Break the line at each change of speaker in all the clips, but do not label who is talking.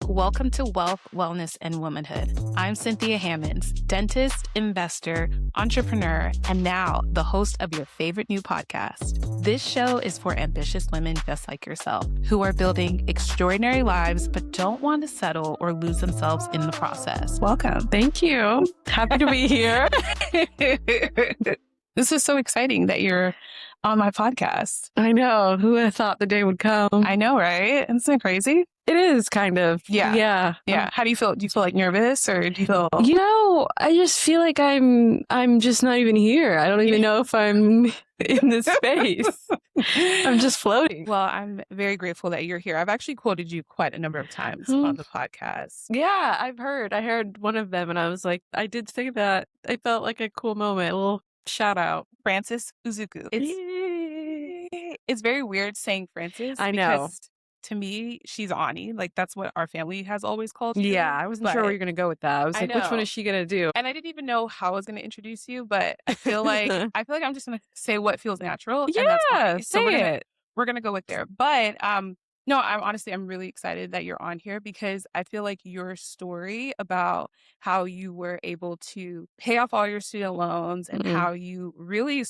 Welcome to Wealth, Wellness, and Womanhood. I'm Cynthia Hammonds, dentist, investor, entrepreneur, and now the host of your favorite new podcast. This show is for ambitious women just like yourself who are building extraordinary lives but don't want to settle or lose themselves in the process. Welcome.
Thank you. Happy to be here.
This is so exciting that you're on my podcast.
I know. Who would have thought the day would come?
I know, right? Isn't that crazy?
It is kind of.
Yeah. How do you feel? Do you feel like nervous or do you feel?
I just feel like I'm just not even here. I don't even know if I'm in this space. I'm just floating.
Well, I'm very grateful that you're here. I've actually quoted you quite a number of times on the podcast.
Yeah, I've heard. I heard one of them and I was like, I did say that. I felt like a cool moment. A little shout out.
Francis Uzuku. It's very weird saying Francis.
I know.
Because to me, she's Ani. Like, that's what our family has always called you.
Yeah, I wasn't sure where you're going to go with that. I was like, which one is she going to do?
And I didn't even know how I was going to introduce you, but I feel like I'm just going to say what feels natural.
Yeah,
and that's fine.
say it.
We're going to go with there. But no, I'm really excited that you're on here because I feel like your story about how you were able to pay off all your student loans and how you really,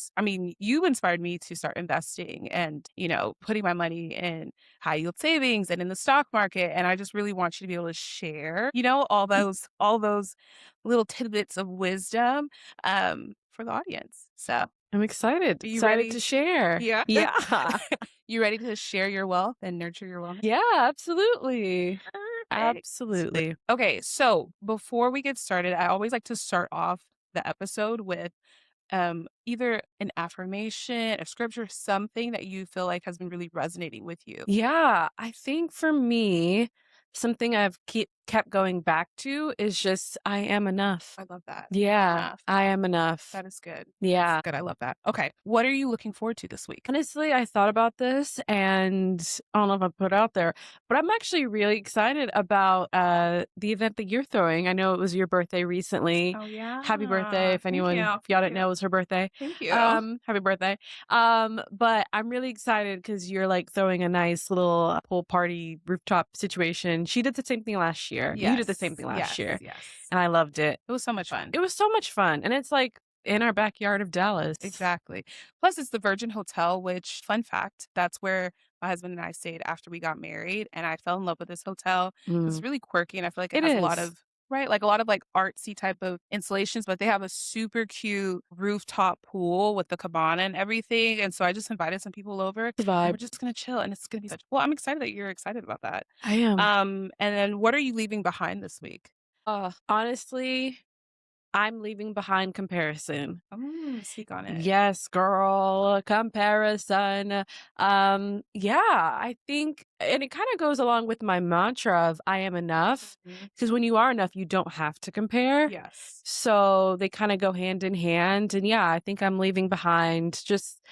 you inspired me to start investing and, putting my money in high yield savings and in the stock market. And I just really want you to be able to share, all those little tidbits of wisdom for the audience. So
I'm excited.
Are you
Excited
ready
to share.
Yeah.
Yeah.
You ready to share your wealth and nurture your wellness?
Yeah, absolutely.
Perfect.
Absolutely.
Okay, so before we get started, I always like to start off the episode with either an affirmation, a scripture, something that you feel like has been really resonating with you.
Yeah, I think for me, something I've kept going back to is just I am enough.
I love that.
Yeah,
Enough.
I am enough.
That is good.
Yeah.
That's good. I love that. Okay, what are you looking forward to this week?
Honestly, I thought about this and I don't know if I put it out there, but I'm actually really excited about the event that you're throwing. I know it was your birthday recently.
Oh, yeah.
Happy birthday. If anyone, if y'all didn't know it was her birthday.
Thank you.
Happy birthday. But I'm really excited because you're like throwing a nice little pool party rooftop situation. She did the same thing last year. You did the same thing last year.
Yes.
And I loved it.
It was so much fun.
It was so much fun. And it's like in our backyard of Dallas.
Exactly. Plus, it's the Virgin Hotel, which, fun fact, that's where my husband and I stayed after we got married. And I fell in love with this hotel. It's really quirky. And I feel like it has a lot of, right? Like a lot of like artsy type of installations, but they have a super cute rooftop pool with the cabana and everything. And so I just invited some people over. We're just going to chill. And it's going to be well, I'm excited that you're excited about that.
I am.
And then what are you leaving behind this week?
Honestly, I'm leaving behind comparison.
Speak on it.
Yes, girl, comparison. I think, and it kind of goes along with my mantra of I am enough, because when you are enough, you don't have to compare.
Yes.
So they kind of go hand in hand. And yeah, I think I'm leaving behind just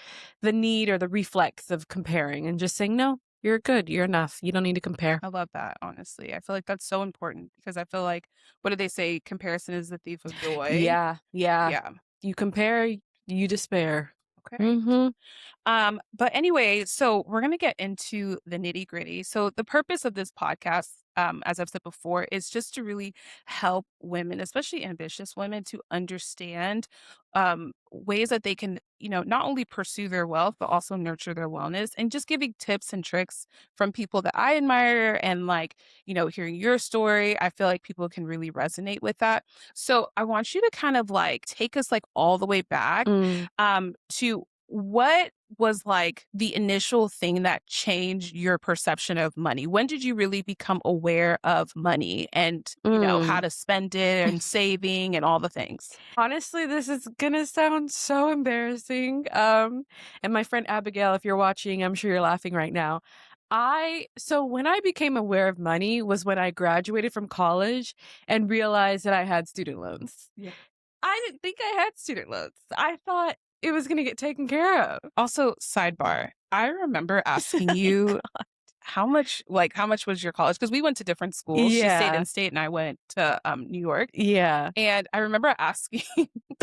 the need or the reflex of comparing and just saying, no, you're good. You're enough. You don't need to compare.
I love that, honestly. I feel like that's so important because I feel like, what do they say? Comparison is the thief of joy.
Yeah. You compare, you despair.
Okay. But anyway, so we're going to get into the nitty gritty. So the purpose of this podcast, as I've said before, is just to really help women, especially ambitious women, to understand ways that they can, not only pursue their wealth, but also nurture their wellness, and just giving tips and tricks from people that I admire. And like, hearing your story, I feel like people can really resonate with that. So I want you to kind of like take us like all the way back to what was like the initial thing that changed your perception of money? When did you really become aware of money and, how to spend it and saving and all the things?
Honestly, this is going to sound so embarrassing. And my friend Abigail, if you're watching, I'm sure you're laughing right now. So when I became aware of money was when I graduated from college and realized that I had student loans.
Yeah.
I didn't think I had student loans. I thought it was going to get taken care of.
Also, sidebar, I remember asking you how much was your college? Because we went to different schools. She stayed in state and I went to New York.
Yeah.
And I remember asking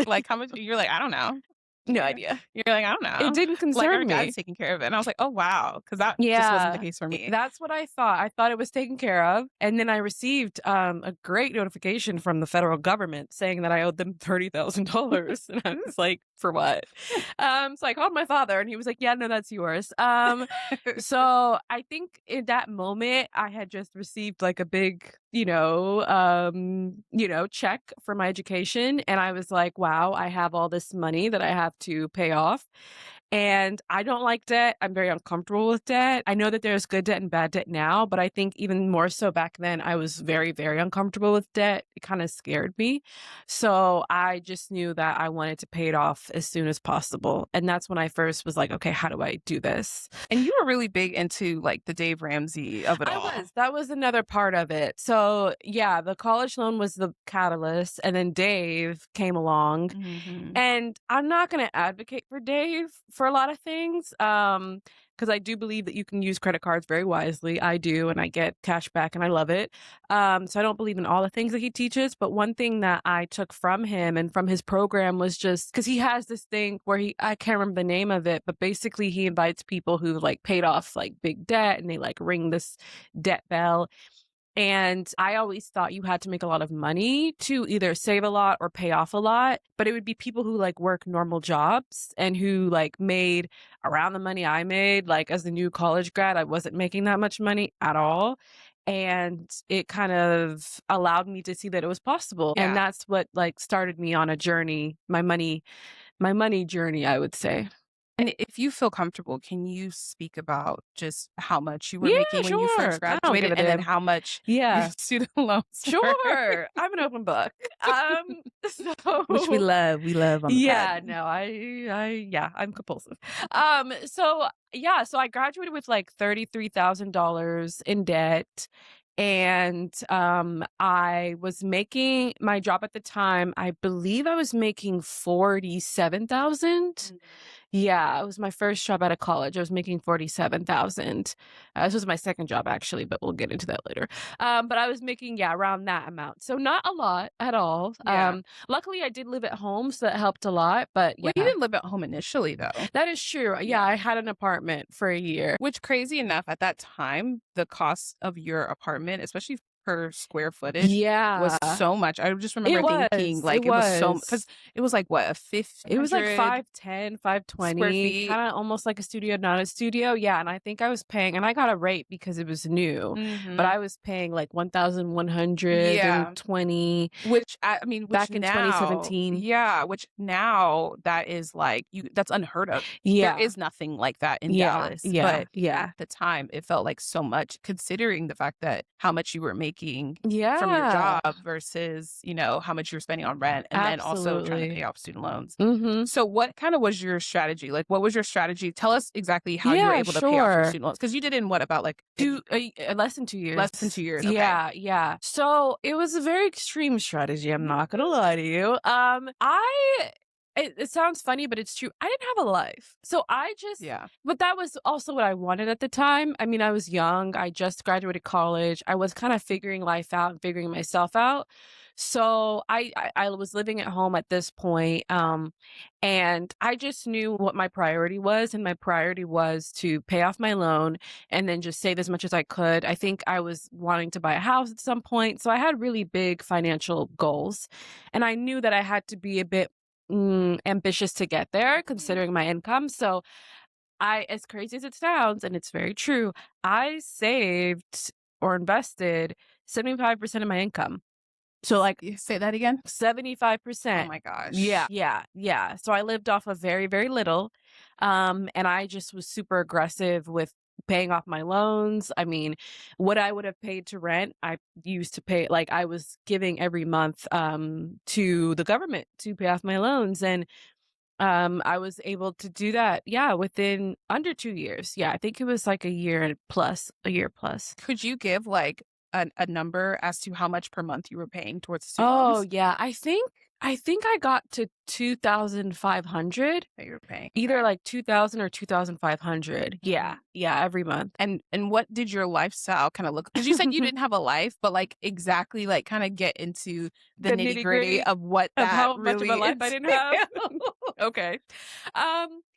like how much, you're like, I don't know.
No idea.
You're like, "I don't
It
know."
didn't
Like,
concern
our
me.
dad's taking care of it, and I was like, "Oh, wow," because that just wasn't the
Yeah,
case for me.
that's what I thought. I thought it was taken care of, and then I received, a great notification from the federal government saying that I owed them $30,000, and I was like, "For what?" So I called my father, and he was like, "Yeah, no, that's yours." So I think in that moment, I had just received, like, a big, check for my education, and I was like, "Wow, I have all this money that I have to pay off." And I don't like debt. I'm very uncomfortable with debt. I know that there's good debt and bad debt now, but I think even more so back then, I was very, very uncomfortable with debt. It kind of scared me. So I just knew that I wanted to pay it off as soon as possible. And that's when I first was like, okay, how do I do this?
And you were really big into, like, the Dave Ramsey of it
I
all.
was. That was another part of it. So yeah, the college loan was the catalyst. And then Dave came along.
Mhm.
And I'm not gonna advocate for Dave for a lot of things, because I do believe that you can use credit cards very wisely. I do, and I get cash back, and I love it. So I don't believe in all the things that he teaches, but one thing that I took from him and from his program was just because he has this thing where I can't remember the name of it, but basically he invites people who like paid off like big debt, and they like ring this debt bell, and I always thought you had to make a lot of money to either save a lot or pay off a lot. But it would be people who like work normal jobs and who like made around the money I made. Like as a new college grad, I wasn't making that much money at all. And it kind of allowed me to see that it was possible. And
Yeah.
that's what like started me on a journey, my money journey, I would say.
And if you feel comfortable, can you speak about just how much you were
Yeah,
making when you first
sure. I don't give
graduated,
a
and then
damn.
how much your
Yeah.
student loans were?
Sure, I'm an open book.
Which we
So
love, we love on the pod.
yeah, no, yeah, I'm compulsive. So yeah, so I graduated with like $33,000 in debt, and I was making my job at the time. I believe I was making 47,000.
Mm.
Yeah, it was my first job out of college. I was making 47,000. This was my second job actually, but we'll get into that later. But I was making, yeah, around that amount. So not a lot at all.
Yeah.
Luckily I did live at home, so that helped a lot. But
Well, you
yeah,
didn't live at home initially, though.
that is true. Yeah,
Yeah.
I had an apartment for a year.
Which, crazy enough, at that time, the cost of your apartment, especially per square footage, was
Yeah,
so much. I just
it
remember thinking,
was. It
like, it was so because
was.
it was like, what, a
It was like
1,500
510,
square
520,
feet?
kinda almost like a studio, not a studio, yeah, and I think I was paying, and I got a rate because it was new, but
Mhm.
I was paying like
Yeah.
1,120
I mean, which
back in
now,
2017.
yeah, which now that is like that's unheard of. There
Yeah.
is nothing like that in
Yeah,
Dallas,
yeah,
but
yeah.
at the time, it felt like so much considering the fact that how much you were making from your
Yeah,
job versus, how much you were spending on rent and then also trying to pay
absolutely.
off student loans.
Mhm.
So what kinda was your strategy? Like, what was your strategy? Tell us exactly how you were
Yeah,
able to pay off your
sure.
student loans because you did in what, about, like,
Less than 2 years.
less than 2 years? Okay.
Yeah, yeah. So, it was a very extreme strategy, I'm not gonna lie to you. It sounds funny, but it's true. I didn't have a life. So,
Yeah.
but that was also what I wanted at the time. I mean, I was young, I just graduated college, I was kinda figuring life out and figuring myself out. So, I was living at home at this point, and I just knew what my priority was, and my priority was to pay off my loan and then just save as much as I could. I think I was wanting to buy a house at some point. So I had really big financial goals. And I knew that I had to be a bit ambitious to get there,
Mhm.
considering my income. So as crazy as it sounds, and it's very true, I saved or invested 75% of my income. So like
You say that again? Oh
75%.
my
Yeah,
gosh.
yeah, yeah. So I lived off of very, very little. And I just was super aggressive with paying off my loans. I mean, what I would have paid to rent, I used to pay like I was giving every month to the government to pay off my loans. And I was able to do that, yeah, within under 2 years. Yeah, I think it was like a year plus, a year plus.
Could you give, like, a number as to how much per month you were paying towards student
Oh,
loans
yeah, I think I got to 2,500,
that you were paying?
either,
Okay.
like, 2,000 or 2,500. Yeah,
Mhm.
yeah, every month.
And what did your lifestyle kinda look? Because you said you didn't have a life, but, like, exactly, like, kinda get into the
The
nitty-gritty
nitty-gritty
of what
of
that
how much of a
really
life I didn't have?
entails.
Okay.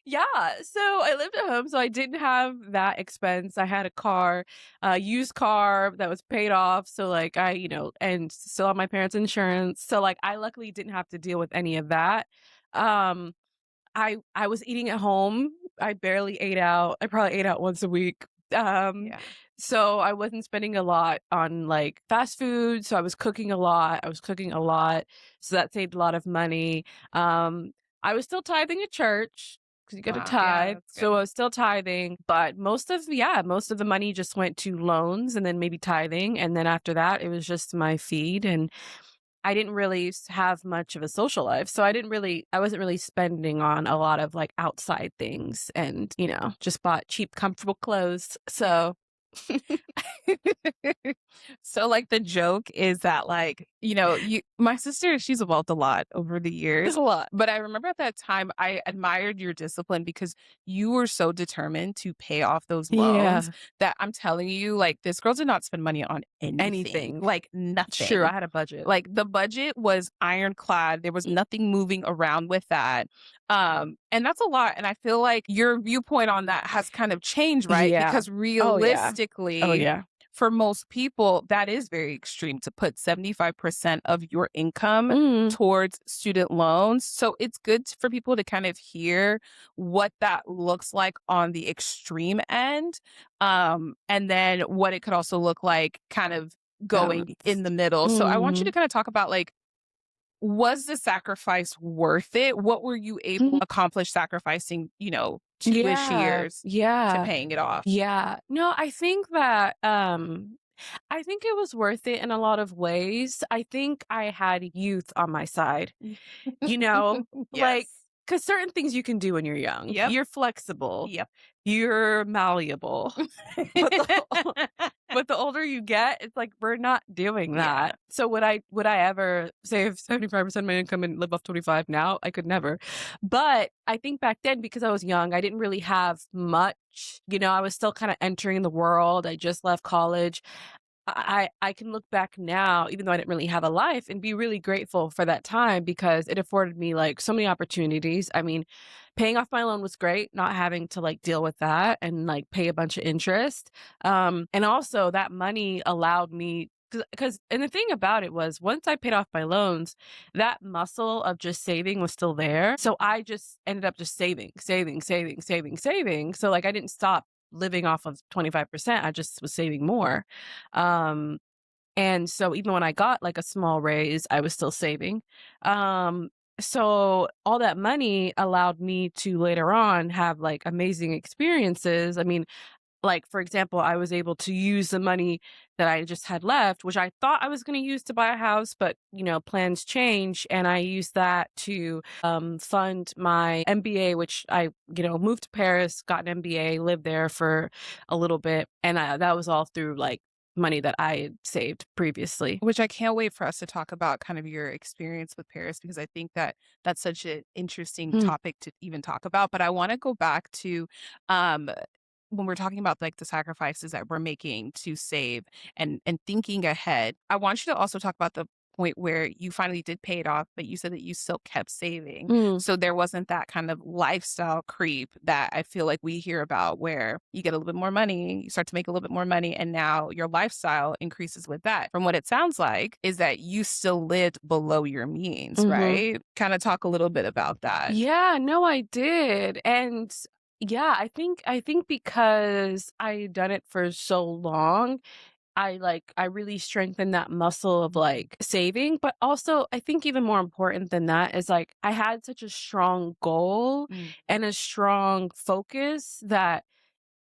Yeah, so I lived at home, so I didn't have that expense. I had a car, a used car that was paid off, so, like, and still have my parents' insurance, so, like, I luckily didn't have to deal with any of that. Um, I was eating at home. I barely ate out. I probably ate out once a week. Um,
Yeah.
so I wasn't spending a lot on, like, fast food, so I was cooking a lot. I was cooking a lot, so that saved a lot of money. Um, I was still tithing at church because you gotta
Wow, yeah,
tithe,
that's
so
good.
I was still tithing, but most of the money just went to loans and then maybe tithing, and then after that, it was just my feed, and I didn't really have much of a social life, so I wasn't really spending on a lot of, like, outside things and, just bought cheap, comfortable clothes,
Yeah.
so
So, like, the joke is that, like, you my sister, she's evolved a lot over the
it's
years,
a lot.
but I remember at that time, I admired your discipline because you were so determined to pay off those loans
Yeah,
that I'm telling you, like, this girl did not spend money on anything,
anything.
like,
It's true, I
nothing.
had a budget.
Like, the budget was ironclad, there was nothing moving around with that, and that's a lot, and I feel like your viewpoint on that has kind of changed, right?
Yeah.
Because
Oh, yeah. Oh,
realistically,
yeah.
for most people, that is very extreme to put 75% of your income
Mhm.
towards student loans. So it's good for people to kind of hear what that looks like on the extreme end, and then what it could also look like kind of going in
Balanced.
the middle. So I want you to
Mhm.
kind of talk about, like, was the sacrifice worth it? What were you able to
Mhm.
accomplish sacrificing, 2-ish
Yeah.
years to
Yeah.
paying it off?
Yeah. No, I think it was worth it in a lot of ways. I think I had youth on my side. You know, like,
Yes.
because certain things you can do when you're young.
Yep.
You're flexible,
Yep.
you're malleable, but but the older you get, it's like we're not doing
Yeah.
that. So would I ever save 75% of my income and live off 25 now? I could never. But I think back then because I was young, I didn't really have much. I was still kind of entering the world. I just left college. I can look back now, even though I didn't really have a life, and be really grateful for that time because it afforded me like so many opportunities. I mean, paying off my loan was great, not having to like deal with that and like pay a bunch of interest. And also that money allowed me because and the thing about it was once I paid off my loans, that muscle of just saving was still there. So I just ended up just saving, saving, saving, saving, saving. So like I didn't stop living off of 25%. I just was saving more. Um, and so even when I got like a small raise, I was still saving. Um, so all that money allowed me to later on have like amazing experiences. I mean, like, for example, I was able to use the money that I just had left, which I thought I was going to use to buy a house, but plans change, and I used that to fund my MBA, which I moved to Paris, got an MBA, lived there for a little bit, and that was all through like money that I had saved previously.
Which I can't wait for us to talk about kind of your experience with Paris because I think that that's such an interesting
Mm,
topic to even talk about. But I want to go back to um, when we're talking about like the sacrifices that we're making to save and thinking ahead. I want you to also talk about the point where you finally did pay it off, but you said that you still kept saving.
mm,
So there wasn't that kind of lifestyle creep that I feel like we hear about where you get a little bit more money, you start to make a little bit more money, and now your lifestyle increases with that. From what it sounds like, is that you still lived below your means,
mhm.
right? Kind of talk a little bit about that.
Yeah, no, I did. And yeah, I think because I had done it for so long, I really strengthened that muscle of like saving, but also I think even more important than that is like I had such a strong goal
Mm.
and a strong focus that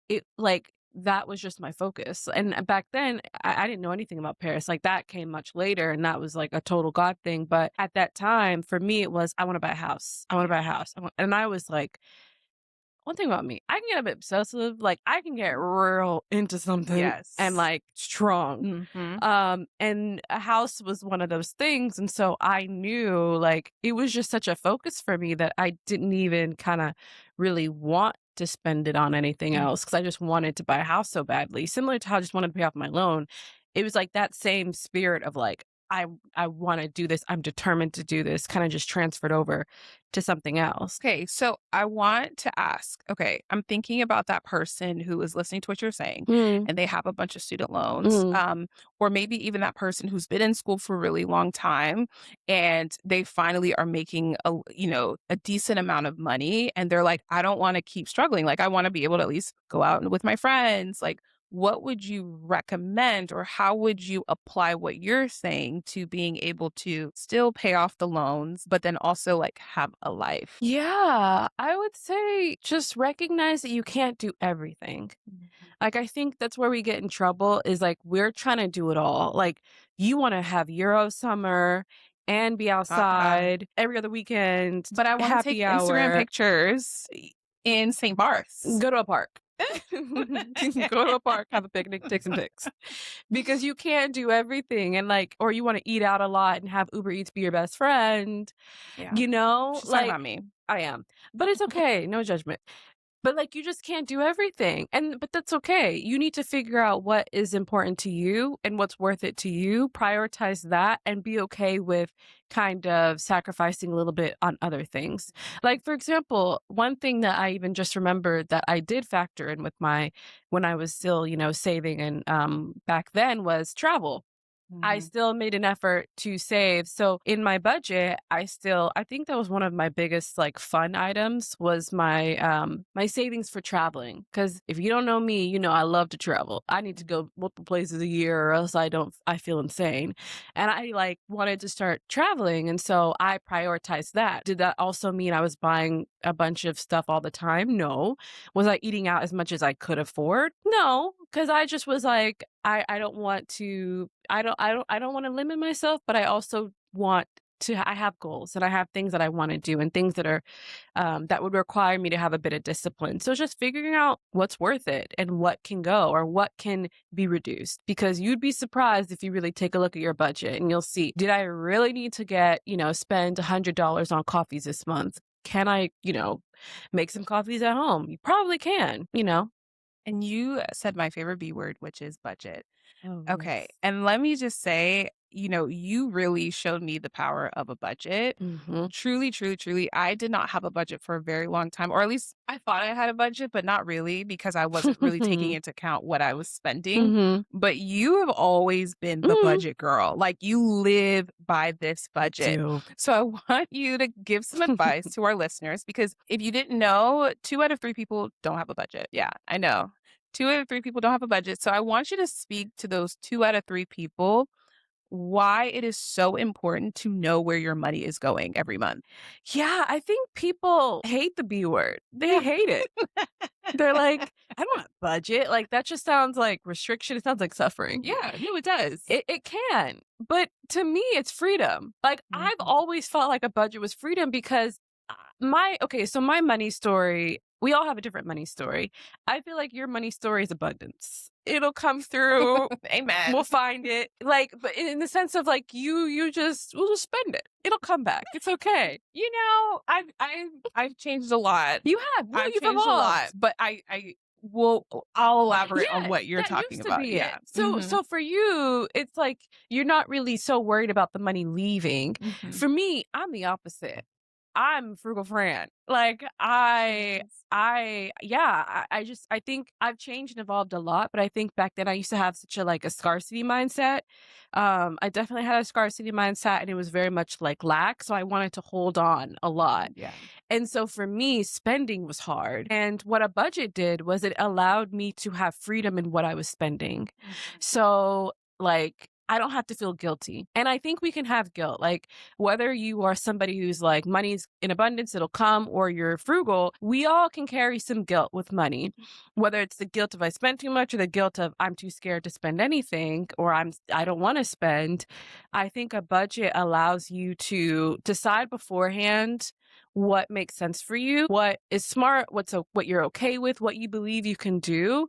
it like that was just my focus. And back then I didn't know anything about Paris. Like that came much later and that was like a total God thing. But at that time, for me, it was I want to buy a house. I want to
Yeah.
buy a house. And I was like one thing about me, I can get a bit obsessive. Like I can get real into something and
Yes.
like strong.
Mhm.
And a house was one of those things. And so I knew like it was just such a focus for me that I didn't even kind of really want to spend it on anything
Mm.
else because I just wanted to buy a house so badly. Similar to how I just wanted to pay off my loan. It was like that same spirit of like, I want to do this. I'm determined to do this, kind of just transferred over to something else.
Okay, so I want to ask, okay, I'm thinking about that person who is listening to what you're saying
Mm,
and they have a bunch of student loans,
mm.
or maybe even that person who's been in school for a really long time and they finally are making a decent amount of money and they're like, I don't want to keep struggling. Like I want to be able to at least go out with my friends. Like what would you recommend or how would you apply what you're saying to being able to still pay off the loans, but then also like have a life?
Yeah, I would say just recognize that you can't do everything.
Mhm.
Like, I think that's where we get in trouble is like we're trying to do it all. Like, you want to have Euro summer and be
Uh,
outside every other weekend,
but I want to take
happy
Instagram
hour,
pictures in St. Bart's.
go to a park. Go to a park, have a picnic, take some pics. Because you can't do everything and like, or you want to eat out a lot and have Uber Eats be your best friend,
Yeah,
you know?
she's talking
Like,
about me.
I am. But it's okay, no judgment. But, like, you just can't do everything, and but that's okay. You need to figure out what is important to you and what's worth it to you, prioritize that, and be okay with kind of sacrificing a little bit on other things. Like, for example, one thing that I even just remembered that I did factor in with my when I was still, saving and, back then was travel. I
Mhm.
still made an effort to save. So in my budget, I think that was one of my biggest like fun items was my savings for traveling. Cause if you don't know me, you know I love to travel. I need to go multiple places a year or else I feel insane. And I like wanted to start traveling. And so I prioritized that. Did that also mean I was buying a bunch of stuff all the time? No. Was I eating out as much as I could afford? No, because I just was like, I don't want to I don't wanna limit myself, but I also want to I have goals and I have things that I wanna do and things that are, that would require me to have a bit of discipline. So just figuring out what's worth it and what can go or what can be reduced because you'd be surprised if you really take a look at your budget and you'll see, did I really need to spend $100 on coffees this month? Can I, make some coffees at home? You probably can.
And you said my favorite B word, which is budget.
Oh,
Okay.
yes.
And let me just say, you really showed me the power of a budget.
Mhm.
Truly, truly, truly, I did not have a budget for a very long time, or at least I thought I had a budget, but not really because I wasn't really taking into account what I was spending.
Mhm.
But you have always been the
Mhm.
budget girl. Like you live by this budget.
Do.
So I want you to give some advice to our listeners because if you didn't know, 2 out of 3 people don't have a budget. Yeah, I know. 2 out of 3 people don't have a budget. So I want you to speak to those 2 out of 3 people why it is so important to know where your money is going every month.
Yeah, I think people hate the B word. They
Yeah.
hate it. They're like, "I don't have a budget." Like, that just sounds like restriction, it sounds like suffering.
Yeah, no, it does.
It can, but to me, it's freedom. Like, I've
Mhm.
always felt like a budget was freedom because my money story we all have a different money story. I feel like your money story is abundance. It'll come through.
Amen.
We'll find it. Like, but in the sense of like we'll just spend it. It'll come back. It's okay.
I've changed a lot.
You have. No,
I've
you've
changed a lot,
evolved.
but I'll elaborate on
Yeah,
what you're
that
talking
used to
about.
be
Yeah.
it. So
Mhm.
so for you, it's like you're not really so worried about the money leaving.
Mhm.
For me, I'm the opposite. I'm frugal Fran. Like
Yes.
I just I think I've changed and evolved a lot, but I think back then I used to have such a like a scarcity mindset. I definitely had a scarcity mindset and it was very much like lack. So I wanted to hold on a lot.
Yeah.
And so for me, spending was hard. And what a budget did was it allowed me to have freedom in what I was spending.
Mhm.
So, like, I don't have to feel guilty. And I think we can have guilt. Like, whether you are somebody who's like, money's in abundance, it'll come, or you're frugal, we all can carry some guilt with money. Whether it's the guilt of I spent too much or the guilt of I'm too scared to spend anything or I don't want to spend. I think a budget allows you to decide beforehand what makes sense for you, what is smart, what you're okay with, what you believe you can do.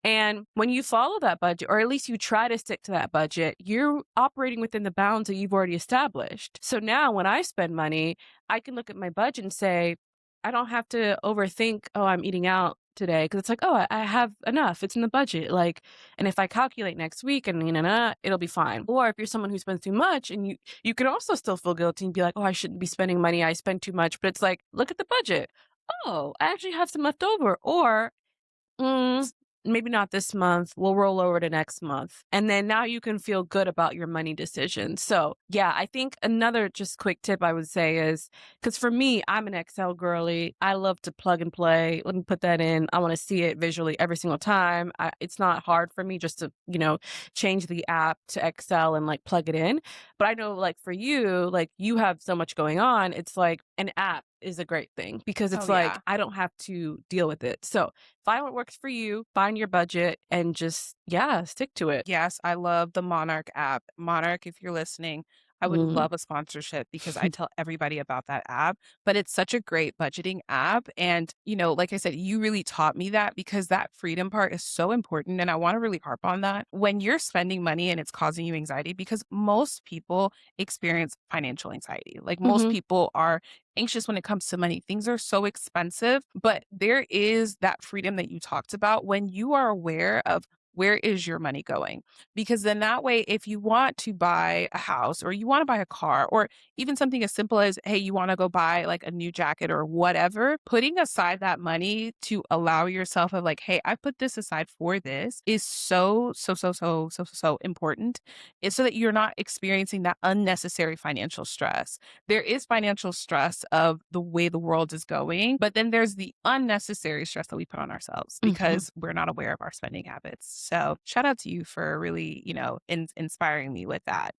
And when you follow that budget, or at least you try to stick to that budget, you're operating within the bounds that you've already established. So now when I spend money, I can look at my budget and say, I don't have to overthink, oh, I'm eating out today. Cause it's like, oh, I have enough. It's in the budget. Like, and if I calculate next week and it'll be fine. Or if you're someone who spends too much and you can also still feel guilty and be like, oh, I shouldn't be spending money. I spend too much. But it's like, look at the budget. Oh, I actually have some left over. Or Mm, maybe not this month. We'll roll over to next month. And then now you can feel good about your money decisions. So, yeah, I think another just quick tip I would say is because for me, I'm an Excel girly. I love to plug and play. Let me put that in. I want to see it visually every single time. It's not hard for me just to, change the app to Excel and like plug it in. But I know, like, for you, like, you have so much going on. It's like an app is a great thing because
Oh,
it's like
yeah.
I don't have to deal with it. So, find what works for you, find your budget, and just, yeah, stick to it.
Yes, I love the Monarch app. Monarch, if you're listening, I would
Mhm.
love a sponsorship because I tell everybody about that app, but it's such a great budgeting app. And, like I said, you really taught me that because that freedom part is so important. And I want to really harp on that. When you're spending money and it's causing you anxiety, because most people experience financial anxiety, like most
Mhm.
people are anxious when it comes to money. Things are so expensive, but there is that freedom that you talked about when you are aware of where is your money going? Because then that way, if you want to buy a house or you want to buy a car or even something as simple as, hey, you want to go buy like a new jacket or whatever, putting aside that money to allow yourself of like, hey, I put this aside for this is so important. It's so that you're not experiencing that unnecessary financial stress. There is financial stress of the way the world is going, but then there's the unnecessary stress that we put on ourselves
Mhm.
because we're not aware of our spending habits. So, shout out to you for really, inspiring me with that.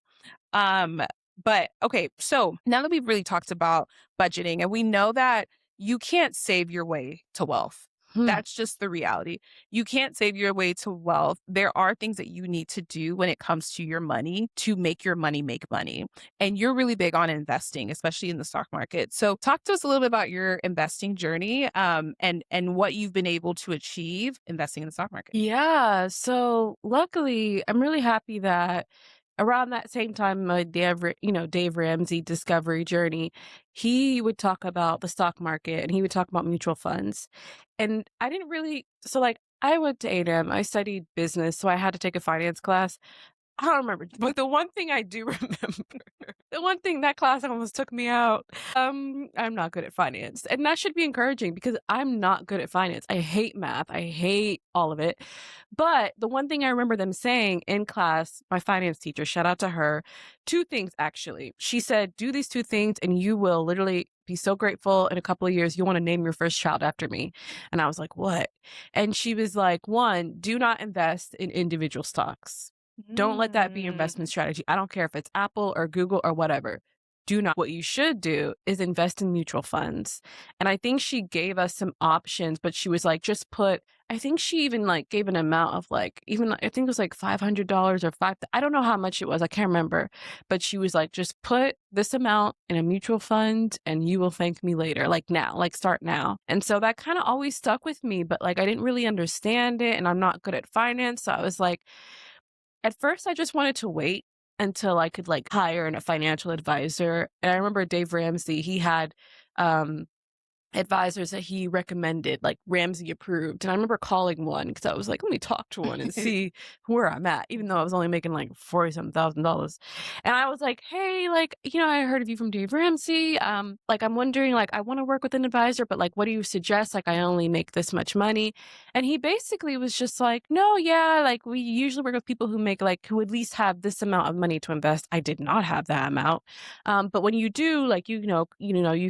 Um, but okay, so now that we've really talked about budgeting and we know that you can't save your way to wealth.
Hmm.
That's just the reality. You can't save your way to wealth. There are things that you need to do when it comes to your money to make your money make money. And you're really big on investing, especially in the stock market. So talk to us a little bit about your investing journey and what you've been able to achieve investing in the stock market.
Yeah, so luckily, I'm really happy that around that same time, my Dave Ramsey discovery journey, he would talk about the stock market and he would talk about mutual funds. And I didn't really, so like I went to A&M, I studied business, so I had to take a finance class. I don't remember, but the one thing I do remember, the one thing that class almost took me out, I'm not good at finance. And that should be encouraging because I'm not good at finance. I hate math. I hate all of it. But the one thing I remember them saying in class, my finance teacher, shout out to her, two things actually. She said, do these two things and you will literally be so grateful in a couple of years. You want to name your first child after me. And I was like, what? And she was like, one, do not invest in individual stocks. Don't let that be your investment
Mm.
strategy. I don't care if it's Apple or Google or whatever. Do not. What you should do is invest in mutual funds. And I think she gave us some options, but she was like, just put, I think she even like gave an amount of like, even I think it was like $500 or I don't know how much it was. I can't remember. But she was like, just put this amount in a mutual fund and you will thank me later. Like now, like start now. And so that kind of always stuck with me, but like I didn't really understand it and I'm not good at finance. So I was like, at first, I just wanted to wait until I could, like, hire a financial advisor, and I remember Dave Ramsey, he had, um advisors that he recommended, like Ramsey approved. And I remember calling one because I was like, let me talk to one and see where I'm at, even though I was only making like 40 something $1,000. And I was like, hey, like, I heard of you from Dave Ramsey. Like, I'm wondering, like, I want to work with an advisor, but like, what do you suggest? Like, I only make this much money. And he basically was just like, no, yeah, like we usually work with people who make like, who at least have this amount of money to invest. I did not have that amount. But when you do, like, you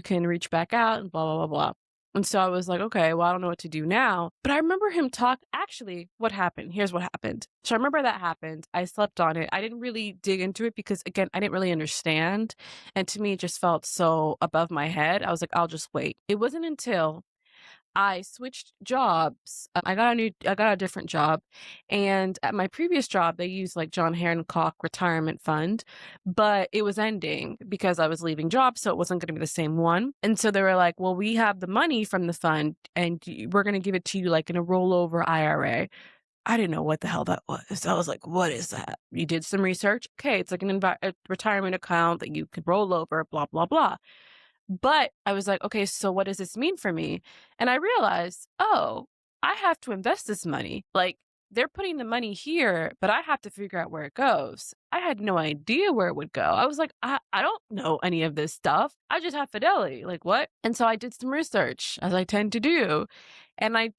can reach back out and blah, blah, blah, blah. And so I was like, okay, well, I don't know what to do now. But I remember him actually, what happened? Here's what happened. So I remember that happened. I slept on it. I didn't really dig into it because, again, I didn't really understand. And to me, it just felt so above my head. I was like, I'll just wait. It wasn't until I switched jobs. I got a different job, and at my previous job, they used like John Hancock Retirement Fund, but it was ending because I was leaving jobs, so it wasn't going to be the same one. And so they were like, "Well, we have the money from the fund, and we're going to give it to you like in a rollover IRA." I didn't know what the hell that was. I was like, "What is that?" You did some research. Okay, it's like a retirement account that you could roll over. Blah blah blah. But I was like, "Okay, so what does this mean for me?" And I realized, "Oh, I have to invest this money. Like, they're putting the money here, but I have to figure out where it goes." I had no idea where it would go. I was like, I don't know any of this stuff. I just have Fidelity. Like, what?" And so I did some research, as I tend to do. And I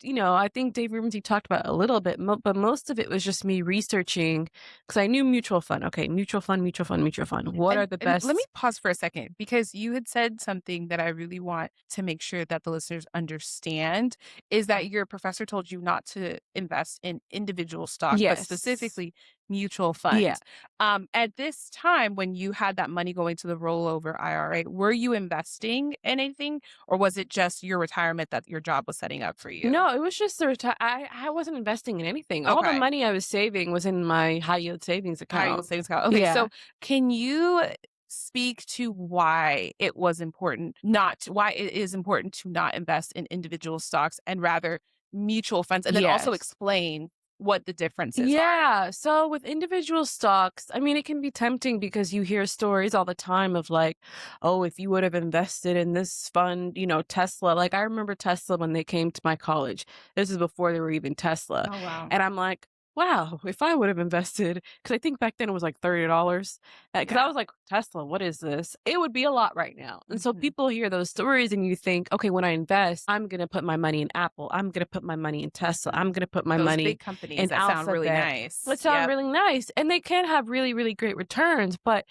think Dave Ramsey talked about it a little bit, but most of it was just me researching because I knew mutual fund. Okay, mutual fund, mutual fund, mutual fund. What are the
And let me
best?
pause for a second because you had said something that I really want to make sure that the listeners understand is that your professor told you not to invest in individual stocks, but
Yes.
specifically mutual
Yeah.
funds. At this time, when you had that money going to the rollover IRA, were you investing in anything, or was it just your retirement that your job was setting up for you?
No, it was just the I wasn't investing in anything. All the
Okay.
money I was saving was in my high yield savings
High yield
account.
savings account. Okay,
Yeah.
so can you speak to why it was important not why it is important to not invest in individual stocks and rather mutual funds, and then also
Yes.
explain what the differences are?
Yeah. So with individual stocks, I mean, it can be tempting because you hear stories all the time of like, oh, if you would have invested in this fund, Tesla. Like I remember Tesla when they came to my college. This is before they were even Tesla.
Oh, wow.
And I'm like, wow, if I would have invested, because I think back then it was like $30. Because I
Yeah.
was like, Tesla, what is this? It would be a lot right now. And so
Mhm.
people hear those stories and you think, okay, when I invest, I'm going to put my money in Apple. I'm going to put my money in Tesla. I'm going to put my
Those
money
big companies
in
that sound really
Alphabet.
nice.
It sound
Yep.
really nice, and they can have really, really great returns, but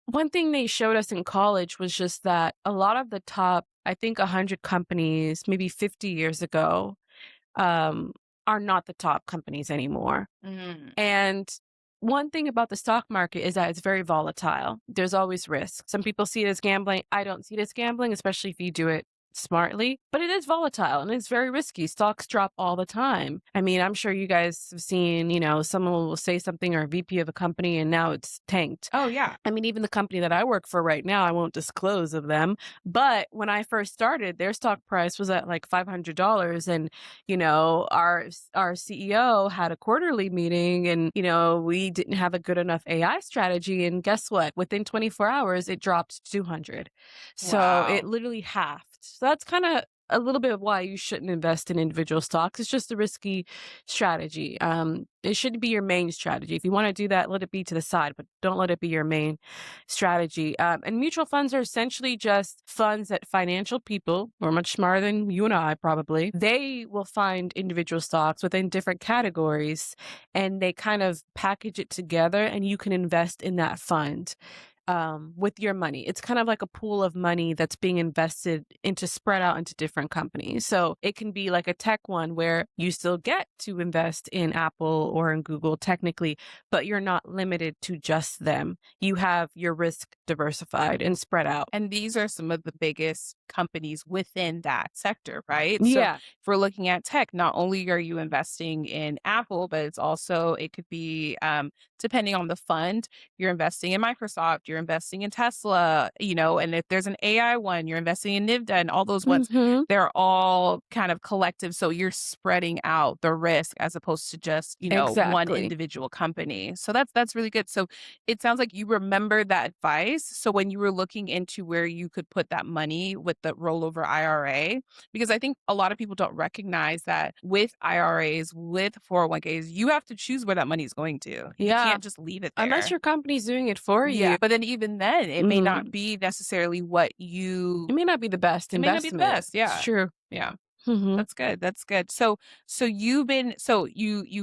one thing they showed us in college was just that a lot of the top, I think 100 companies, maybe 50 years ago, um, are not the top companies anymore.
Mm.
And one thing about the stock market is that it's very volatile. There's always risk. Some people see it as gambling. I don't see it as gambling, especially if you do it smartly, but it is volatile and it's very risky. Stocks drop all the time. I mean, I'm sure you guys have seen, someone will say something or a VP of a company and now it's tanked.
Oh, yeah.
I mean, even the company that I work for right now, I won't disclose of them. But when I first started, their stock price was at like $500. And, our CEO had a quarterly meeting and, we didn't have a good enough AI strategy. And guess what? Within 24 hours, it dropped to 200. So it
Wow.
literally halved. So that's kind of a little bit of why you shouldn't invest in individual stocks. It's just a risky strategy. It should be your main strategy. If you want to do that, let it be to the side, but don't let it be your main strategy. And mutual funds are essentially just funds that financial people, who are much smarter than you and I probably, they will find individual stocks within different categories and they kind of package it together and you can invest in that fund with your money. It's kind of like a pool of money that's being invested into spread out into different companies. So it can be like a tech one where you still get to invest in Apple or in Google technically, but you're not limited to just them. You have your risk diversified and spread out.
And these are some of the biggest companies within that sector, right? So
Yeah,
if we're looking at tech, not only are you investing in Apple, but it could be, depending on the fund, you're investing in Microsoft, you're investing in Tesla, and if there's an AI one, you're investing in NVIDIA and all those ones,
hmm,
they're all kind of collective. So you're spreading out the risk as opposed to just, one
exactly.
individual company. So that's really good. So it sounds like you remember that advice. So when you were looking into where you could put that money with the rollover IRA, because I think a lot of people don't recognize that with IRAs, with 401ks, you have to choose where that money is going to. You
Yeah,
can't just leave it
unless
there.
your company's doing it for
Yeah.
you.
But then even then, it may
Hmm.
not be necessarily what
It may not be the best
it may not be the
investment.
best.
It's
Yeah.
true.
Yeah.
Hmm.
That's good. That's good. So you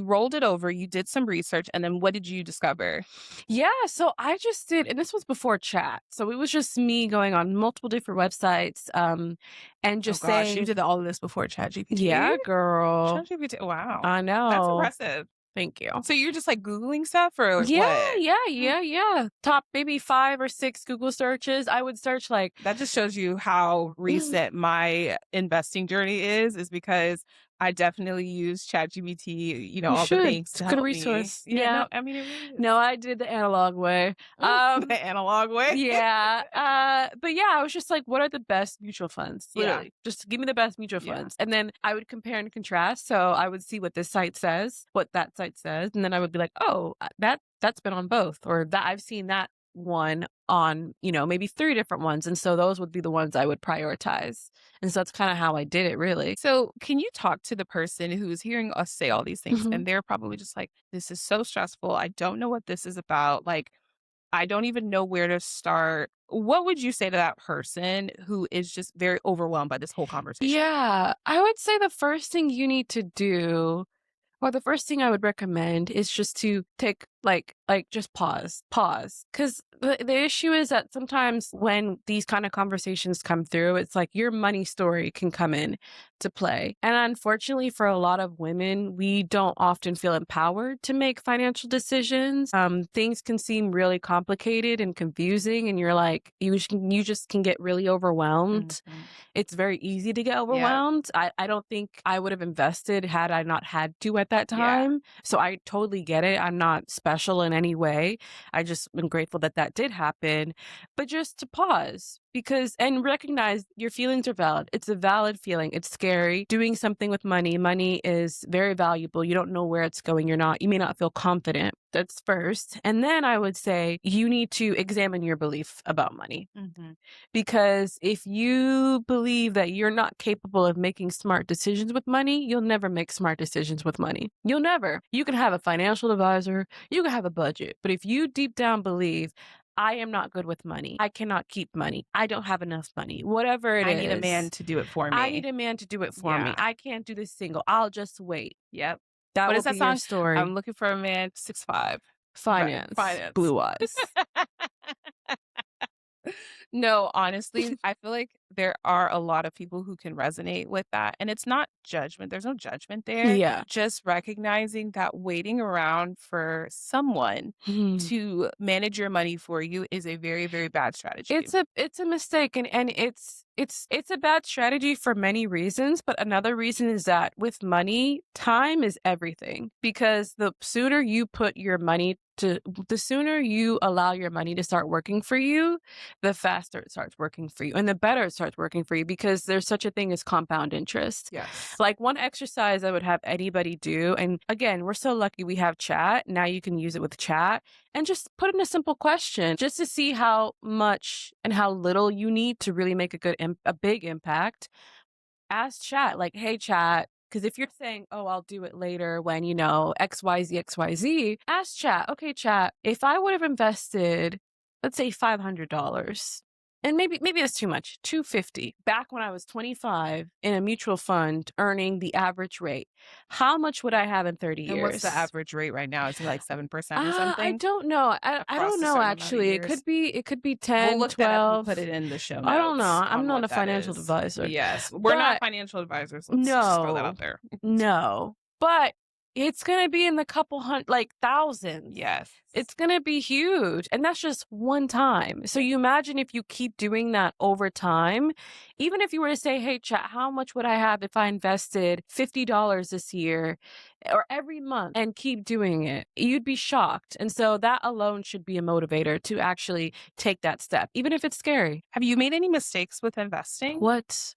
rolled it over, you did some research, and then what did you discover?
Yeah, so I just did, and this was before chat. So it was just me going on multiple different websites, and
Oh
just
gosh, you
saying,
did all of this before ChatGPT?
yeah, girl,
ChatGPT, wow.
I
That's
know.
impressive.
Thank you.
So you're just, like, Googling stuff or
Yeah,
what?
yeah,
Mm.
yeah, yeah. Top maybe 5 or 6 Google searches. I would search like
That just shows you how recent my investing journey is because I definitely use ChatGPT,
you
all the
should.
things
It's
to
a good
help me.
resource.
Yeah,
Yeah.
no, I mean, it really is.
No, I did the analog way.
The analog way.
Yeah, but yeah, I was just like, what are the best mutual funds?
Yeah,
Literally, just give me the best mutual
yeah.
funds. And then I would compare and contrast. So I would see what this site says, what that site says, and then I would be like, oh, that's been on both, or that I've seen that one on, maybe 3 different ones. And so those would be the ones I would prioritize. And so that's kind of how I did it really.
So, can you talk to the person who's hearing us say all these things
Mhm.
and they're probably just like, this is so stressful. I don't know what this is about. Like, I don't even know where to start. What would you say to that person who is just very overwhelmed by this whole conversation?
Yeah, I would say the first thing you need to do Well, the first thing I would recommend is just to take just pause, because the issue is that sometimes when these kind of conversations come through, it's like your money story can come in to play. And unfortunately, for a lot of women, we don't often feel empowered to make financial decisions. Things can seem really complicated and confusing, and you just can get really overwhelmed.
Mhm.
It's very easy to get
Yeah.
overwhelmed. I don't think I would have invested had I not had to at that
Yeah.
time. So I totally get it. I'm not special in any way. I just am grateful that that did happen. But just to pause and recognize your feelings are valid. It's a valid feeling. It's scary. Doing something with money, money is very valuable. You don't know where it's going. You may not feel confident. That's first. And then I would say you need to examine your belief about money.
Mhm.
Because if you believe that you're not capable of making smart decisions with money, you'll never make smart decisions with money. You'll never. You can have a financial advisor, you can have a budget, but if you deep down believe, I am not good with money, I cannot keep money, I don't have enough money, whatever it
I need a man
is,
to do it for
I need
me.
a man to do it for me.
Yeah.
I can't do this single. I'll just wait.
Yep.
That
What
will
is that
be your
song?
story.
I'm looking for a man 6'5". Right.
Finance,
Finance.
blue eyes.
No, honestly, I feel like there are a lot of people who can resonate with that. And it's not judgment. There's no judgment there.
Yeah.
Just recognizing that waiting around for someone to manage your money for you is a very, very bad strategy.
It's a mistake, and it's a bad strategy for many reasons, but another reason is that with money, time is everything, because the sooner you allow your money to start working for you, the faster it starts working for you and the better it starts working for you, because there's such a thing as compound interest.
Yes.
Like, one exercise I would have anybody do, and again, we're so lucky we have chat. Now you can use it with chat and just put in a simple question just to see how much and how little you need to really make a big impact. Ask chat, like, hey chat, because if you're saying, oh, I'll do it later when XYZ, ask chat, okay chat, if I would have invested, let's say $500, and maybe that's too much, 250, back when I was 25 in a mutual fund earning the average rate, how much would I have in 30
And what's the
years?
average rate right now? Is it like 7% or
I
something
don't know. I
across
don't
a
know
certain amount of
actually.
years?
It could be
We'll
10,
look that up and put
12.
it in the show
I don't know.
notes
I'm
on
not
what
a
that
financial
is.
advisor.
Yes, we're not
But
financial advisors. Let's just throw that out
no.
there.
No. But it's going to be in the couple hundred, like thousands.
Yes.
It's going to be huge. And that's just one time. So you imagine if you keep doing that over time, even if you were to say, hey, chat, how much would I have if I invested $50 this year or every month and keep doing it? You'd be shocked. And so that alone should be a motivator to actually take that step, even if it's scary.
Have you made any mistakes with investing?
What?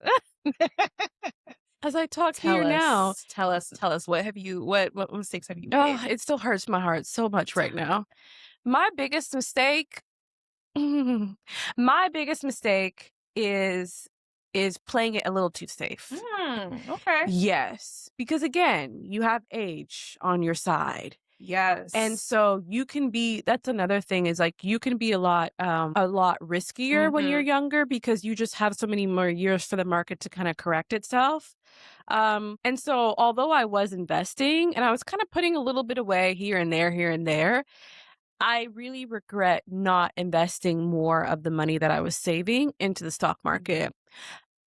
As I talk
Tell
here now,
us. Tell us. Tell us. What mistakes have you made?
oh, it still hurts my heart so much right now. My biggest mistake my biggest mistake is playing it a little too safe.
Okay.
Yes, because again, you have age on your side. And
Yes.
so that's another thing, is like you can be a lot riskier when you're
Mhm.
younger, because you just have so many more years for the market to kind of correct itself. And so although I was investing and I was kind of putting a little bit away here and there, I really regret not investing more of the money that I was saving into the stock
Mhm.
market.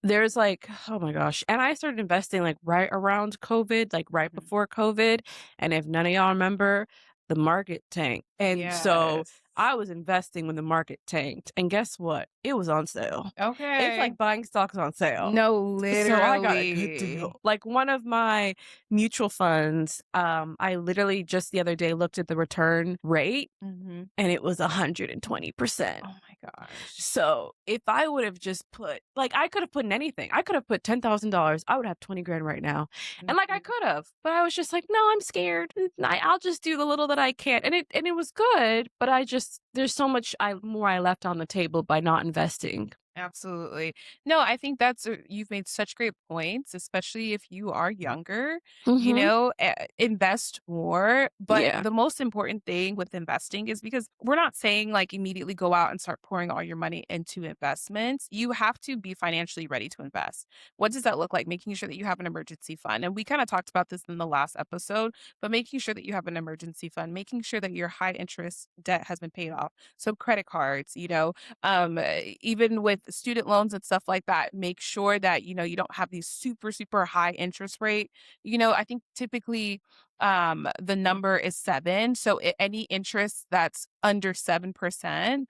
there's like, oh my gosh, and I started investing, like, right around COVID, like, right
Mhm.
before COVID, and if none of y'all remember, the market tanked, and so
Yes.
I was investing when the market tanked, and guess what? It was on sale. It's
Okay.
like buying stocks on sale.
No,
So I got a good deal.
literally.
Like, one of my mutual funds, I literally just the other day looked at the return rate,
Mhm.
and it was 120%.
Oh my gosh.
So, if I would have just put like, I could have put in anything. I could have put $10,000. I would have 20 grand right now. And, like, I
Mhm.
could have, but I was just like, "No, I'm scared. I'll just do the little that I can." And it was good, but I just there's so much I left on the table by not investing.
Absolutely. No, I think that's you've made such great points, especially if you are younger,
Mhm.
invest more. But
Yeah.
the most important thing with investing is because we're not saying like immediately go out and start pouring all your money into investments. You have to be financially ready to invest. What does that look like? Making sure that you have an emergency fund. And we kind of talked about this in the last episode, but making sure that you have an emergency fund, making sure that your high interest debt has been paid off. So credit cards, even with student loans and stuff like that, make sure that you don't have these super high interest rate. I think typically the number is 7, so any interest that's under 7%,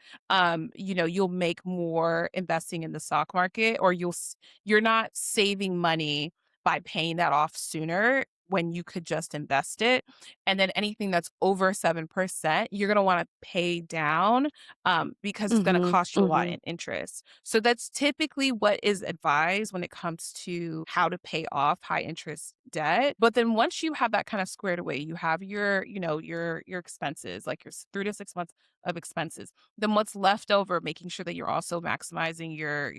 you'll make more investing in the stock market, or you're not saving money by paying that off sooner when you could just invest it. And then anything that's over 7%, you're going to want to pay down, because it's going to
Mhm.
cost you a lot
Mhm.
in interest. So that's typically what is advised when it comes to how to pay off high interest debt. But then once you have that kind of squared away, you have your expenses, like your 3 to 6 months of expenses. Then what's left over, making sure that you're also maximizing your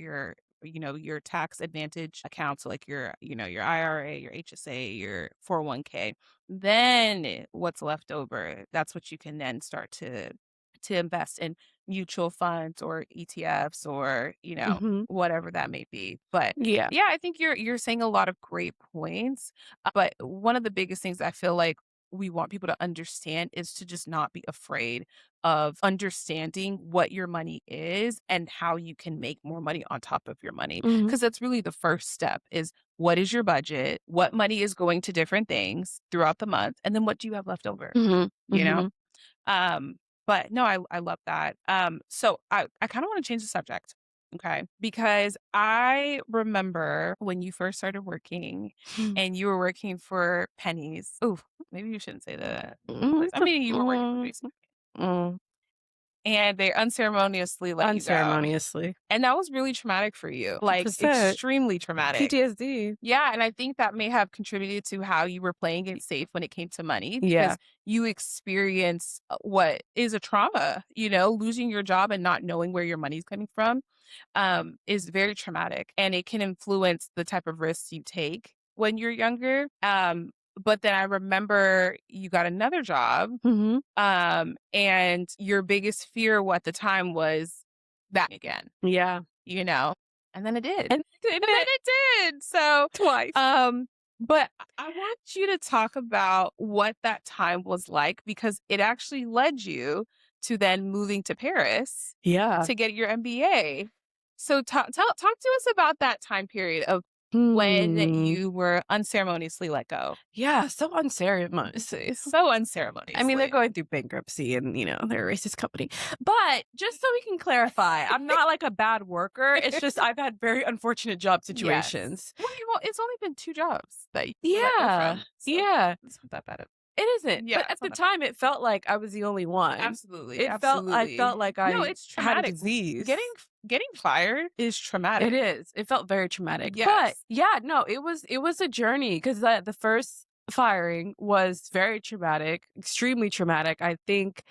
tax advantage accounts, so like your IRA, your HSA, your 401k. Then what's left over, that's what you can then start to invest in mutual funds or ETFs, or
Mhm.
whatever that may be. But
Yeah.
yeah, I think you're saying a lot of great points. But one of the biggest things I feel like we want people to understand is to just not be afraid of understanding what your money is and how you can make more money on top of your money,
Mhm.
because that's really the first step. Is what is your budget, what money is going to different things throughout the month, and then what do you have left over,
Mhm.
you know
Mhm.
um, but no, I love that. So I kind of want to change the subject. Okay. Because I remember when you first started working and you were working for pennies. Oh, maybe you shouldn't say that.
Mm,
I mean, you were working for
mm,
pennies
mm.
and they unceremoniously let you go.
Unceremoniously.
And that was really traumatic for you, like
Percent.
extremely traumatic.
PTSD.
Yeah, and I think that may have contributed to how you were playing it safe when it came to money,
Yeah.
because you experience what is a trauma, losing your job and not knowing where your money's coming from, is very traumatic, and it can influence the type of risks you take when you're younger. But then I remember you got another job,
Mhm.
and your biggest fear at the time was that again,
Yeah.
you know? And then it did.
And did
And then
it
it did. So,
twice.
but I want you to talk about what that time was like, because it actually led you to then moving to Paris
Yeah.
to get your MBA. So talk to us about that time period of when
Hmm.
you were unceremoniously let go.
Yeah, so unceremoniously.
So
I mean, they're
unceremoniously.
going through bankruptcy and, they're a racist company. But just so we can clarify, I'm not like a bad worker. It's just I've had very unfortunate job
Yes.
situations.
Well, it's only been 2 jobs that you were let go
Yeah.
from, so
Yeah.
it's not that bad.
It isn't.
Yeah,
But at
it's
the
not that bad.
time it felt like I was the only one.
Absolutely,
I felt
absolutely.
like
No,
I
it's
had a
traumatic.
disease.
Getting fired is
It
traumatic.
is. It felt very traumatic. But
Yes.
yeah, no, it was a journey because the first firing was very traumatic, extremely traumatic. I think,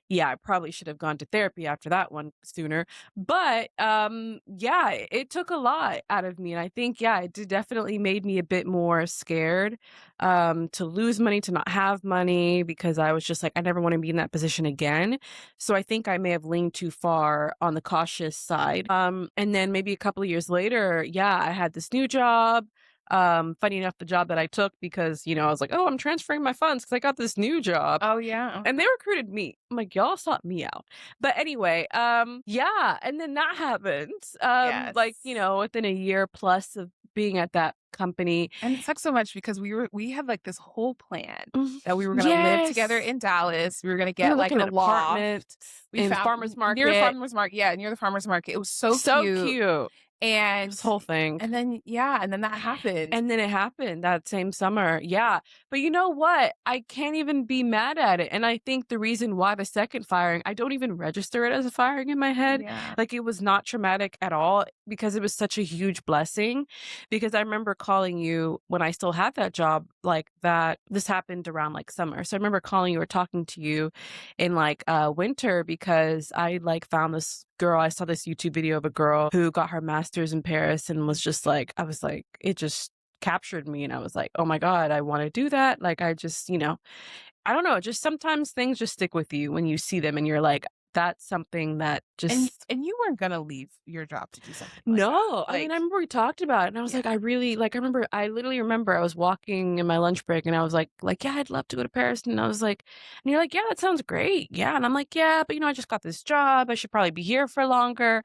yeah, I probably should have gone to therapy after that one sooner. But yeah, it took a lot out of me. And I think, yeah, it definitely made me a bit more scared to lose money, to not have money, because I was just like, I never want to be in that position again. So I think I may have leaned too far on the cautious side. And then maybe a couple of years later, yeah, I had this new job. Funny enough, the job that I took because, I was like, "Oh, I'm transferring my funds because I got this new job."
Oh, yeah.
And they recruited me. I'm like, "Y'all sought me out." But anyway, yeah, and then that happened. Like,
Yes.
within a year plus of being at that company.
And it sucks so much because we had, like, this whole plan
Mhm.
that we were gonna live together
Yes.
in Dallas. We were gonna
We were
get, like,
looking
a
at apartments
loft. We
in
found
farmers
near the
market.
farmer's market. Yeah, near the farmer's market. It was so
So
cute.
cute.
And
This whole thing.
and then that happened.
And then it happened that same summer. Yeah. But you know what? I can't even be mad at it. And I think the reason why the second firing, I don't even register it as a firing in my head.
Yeah.
Like it was not traumatic at all because it was such a huge blessing. Because I remember calling you when I still had that job, like that this happened around like summer. So I remember calling you or talking to you in like winter because I like found this girl. I saw this YouTube video of a girl who got her master's in Paris and was just like, I was like, it just captured me. And I was like, oh my God, I want to do that. Like, I just, I don't know. Just sometimes things just stick with you when you see them and you're like, that's something that just
And you weren't gonna leave your job to do something like that.
no, I mean,
Like,
I remember we talked about it and I was
yeah.
like, I really like I literally remember I was walking in my lunch break and I was like, yeah, I'd love to go to Paris. And I was like, and you're like, yeah, that sounds great. Yeah. And I'm like, yeah, but I just got this job. I should probably be here for longer.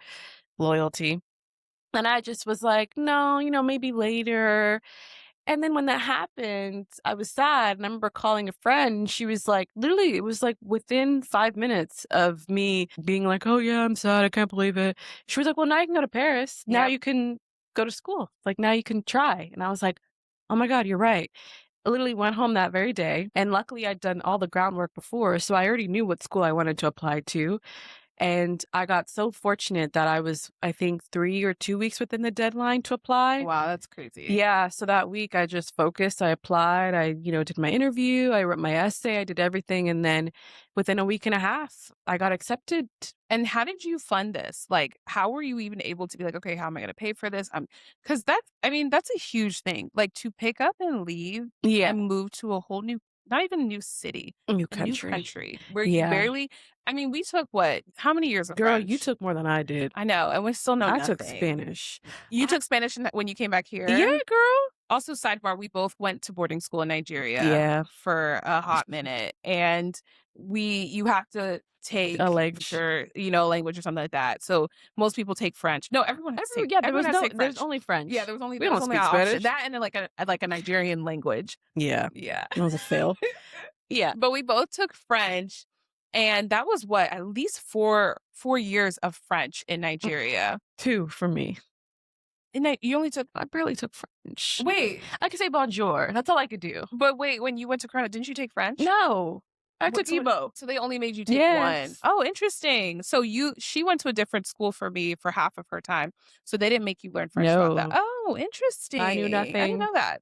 Loyalty. And I just was like, no, maybe later. And then when that happened, I was sad, and I remember calling a friend, and she was like literally, it was, like, within 5 minutes of me being like, "Oh, yeah, I'm sad, I can't believe it." She was like, "Well, now you can go to Paris. Now
Yep.
you can go to school. Like, now you can try." And I was like, "Oh my god, you're right." I literally went home that very day, and luckily I'd done all the groundwork before, so I already knew what school I wanted to apply to, and I got so fortunate that I was, I think, 3 or 2 weeks within the deadline to apply.
Wow, that's crazy.
Yeah, so that week I just focused, I applied, I, did my interview, I wrote my essay, I did everything, and then within a week and a half, I got accepted.
And how did you fund this? Like, how were you even able to be like, "Okay, how am I gonna pay for this?" Because that's I mean, that's a huge thing. Like, to pick up and leave
Yeah,
and move to a whole new not even a new city,
new
a new
country.
country where you
Yeah.
barely I mean, we took what? How many years of
Girl, you
French?
took more than I did.
I know, and we still know
I took
nothing.
Spanish.
You
I
took Spanish in when you came back
Yeah,
here?
girl.
Also, sidebar, we both went to boarding school in Nigeria
Yeah,
for a hot minute, and you have to
a
take
language.
language or something like that. So most people take French. No,
Yeah,
everyone has to take
there's
French.
only
Yeah,
French. We
there was
don't
only an
speak
option.
Spanish.
That and then like a Nigerian language.
Yeah,
Yeah.
that was a fail. Yeah,
But we both took French, and that was what, at least 4 years of French in
mm,
Nigeria.
2 for me.
And then you only took
I barely took French.
wait,
I could say bonjour, that's all I could do.
but wait, when you went to Canada, didn't you take French?
No, I
What
took
so
Igbo.
so they only made you take 1.
Yes.
Oh, interesting. So she went to a different school for me for half of her time, so they didn't make you learn French throughout that.
No,
Oh,
I knew
interesting. I didn't
nothing.
know that.